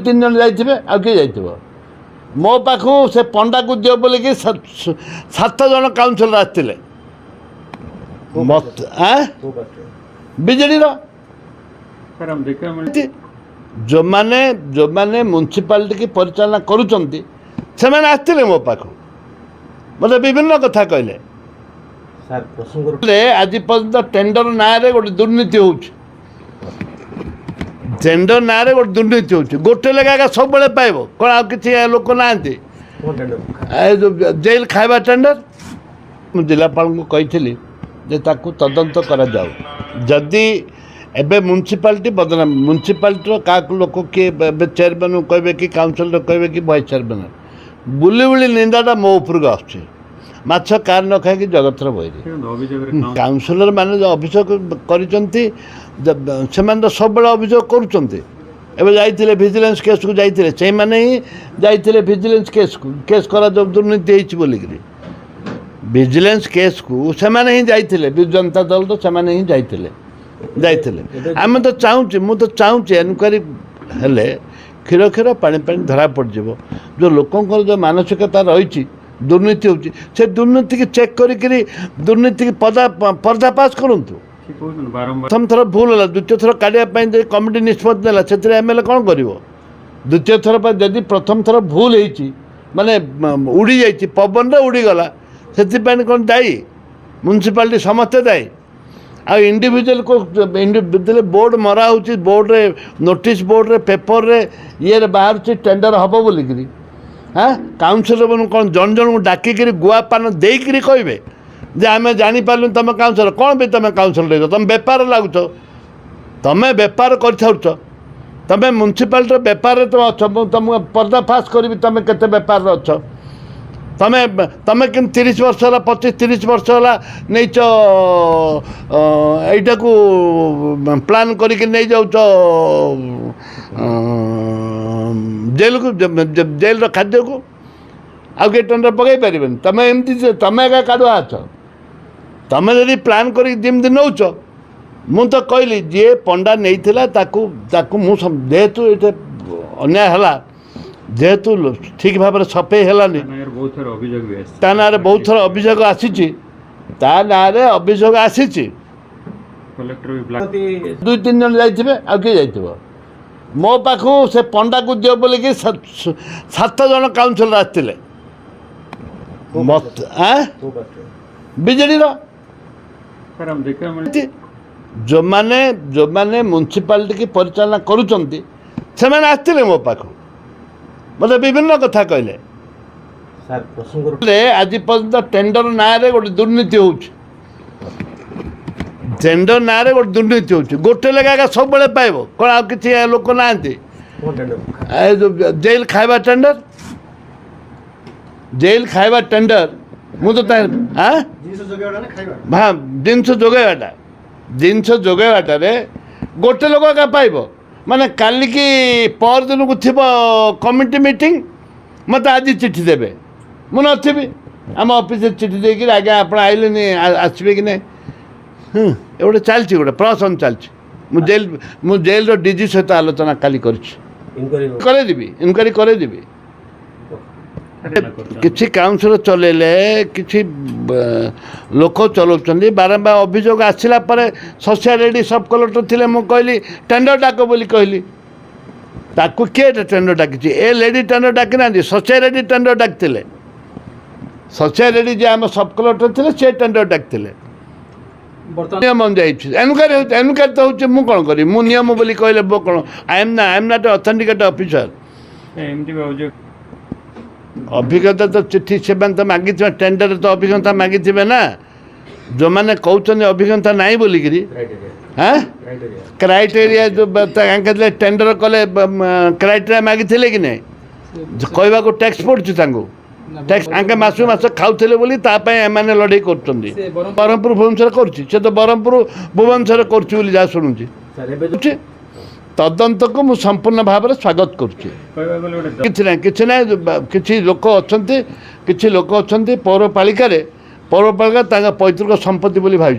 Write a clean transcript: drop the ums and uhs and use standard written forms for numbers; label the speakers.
Speaker 1: तीन जन जाइए आ किए जाइए मो पाखु से पंडा को दियो बोल कि 7 जन काउनसिलर आसते बीजेडी जो माने म्युनिसिपालिटी की परिचालना करुँच से आसते मो पाखु मतलब विभिन्न कथा कहले आज पर्यटन टेंडर ना गोटे दुर्नीति हो टेंडर ना गोटे दुर्नीति हो गोटे लेखा सब पाइब कौन आ कि लोक ना जेल खाଇବା टेंडर जिलापाल को कही तदंत करा जाऊ जदि एबे म्युनिसिपालिटी बदनाम म्युनिसिपालिटी क्या लोक किए चेयरमैन कहे कि काउंसिलर कहे कि वाइस चेयरमैन बुली बुली निंदाटा मो उपरक आस माछ कार न खाई जगतर बही काउंसिलर मैंने जो अभियोग कर सब अभियोग कर विजिलेंस केस को जाइए से ही जाइए विजिलेंस केस को केस करा जो दुर्नीति होती बोलिकी विजिलेंस केस को से ही जाइए विजु जनता दल तो से ही जाइए आम तो चाहूँ मुझे चाहूँ एनक्वारी हेले क्षीर क्षीर पानी पानी धरा पड़ जो लोकंर जो मानसिकता रही दुर्नीति होती से दुर्नीति की चेक करी दुर्नीति की पर्दाफाश करूँ प्रथम थर भूल है द्वितीय थर काढ़ापी कमिटी निष्पत्ति नेला से एमएलए कौन कर द्वितीय थर पर जदि प्रथम थर भूल होती माने उड़ी जा पवन उड़ीगला से कौन दायी म्युनिसिपालिटी समस्ते दायी आ इंडिविजुअल को इंडिविजुअल बोर्ड मरा हो बोर्ड रे नोटिस बोर्ड रे पेपर रे ये बाहर टेंडर हम बोलिकी हाँ काउंसिलर कौन जन जन को डाकिकी गुआ पान देकर कहे जे आम जापारू तुम काउंसिलर कौन भी तुम काउंसिलर तुम बेपार लगुच तुम बेपार कर तुम म्युनिसिपालिटी बेपार तुम अच्छ तुम पर्दाफाश करी तुम केते बेपार अच्छ तुम तुम कि 30 वर्ष है 25-30 वर्ष है नहीं यटा को प्लान करके नहीं जाऊ जेल को जेल खाद्य को आगे टेंडर पकई पारे तुम एमती तुम एका काढ़ुआ अच्छ तुम जब प्लान करमती नौच मु तो कहली जी पंडा नहीं जेहेतु ये अन्याय है जेहेतु ठीक भाव में सफेई है ना बहुत थर अभियोग आसी ना अभियोग आसी 2-3 जन जाइए आ किए जाइए मो पाखु से पंडा को दियो बोल कि 7 जन काउनसिलर आसते बीजेडी जो माने म्युनिसिपालिटी की परिचालना करुँच से आसते मो पाखु मतलब विभिन्न कथा कहले आज पर्यटन टेंडर ना गोटे दुर्नीति हो टेंडर ना गोटे दुर्नीति हो गोटे लेखा सब पाइब कौन आ कि लोक ना जेल खाଇବା टेंडर जेल खाଇବା टेंडर मुझे हाँ जिनस जोगेवाटा गोटे लोक क्या पाइब माने काली की पर दिन को थी कमिटी मीटिंग मत आज चिट्ठी देवे मु नी आम ऑफिस चिट्ठी देकर आज्ञा आप आइले आसवे कि नहीं गोटे चलती गोटे प्रहसन चलती मु जेल डीजी सहित आलोचना काली करेदेवी इनक्वारी करेदेवी किसी काउंसिलर चलेले किसी लोक चलाउछन्ती बारंबार अभियोग आसला सोशल रेडी सब कलेक्टर थिले मु कहली टेंडर डाक बोली कहली ताकू किए टेंडर डाकी ए लेडी टेंडर डाकी ना सोशल रेडी टेंडर डाकते सोशल रेडी जे आम सब कलेक्टर थे से टेंडर डाकते नियम एनक्वारी तो हूँ मुझे कौन करी मु नियम बोली कहले बो कौन I am not authenticate officer अभिज्ञता तो चिट्ठी से तो मागी टेंडर तो अभिज्ञता मागी ना जो मैंने कहते अभिज्ञता नहीं बोलिकी हाँ क्राइटेरिया जो टेंडर कले क्राइटेरिया मागी कि नहीं कहवा को टैक्स पड़ुची टैक्स आंके मासु मास खाऊले बोली एमाने लड़ाई कर ब्रह्मपुर भुवनेश्वर कर तो ब्रह्मपुर भुवनेश्वर कर शुणुची तदंत को मु संपूर्ण भाव में स्वागत करुँच कि लोक अच्छा पौरपालिका पैतृक संपत्ति भाई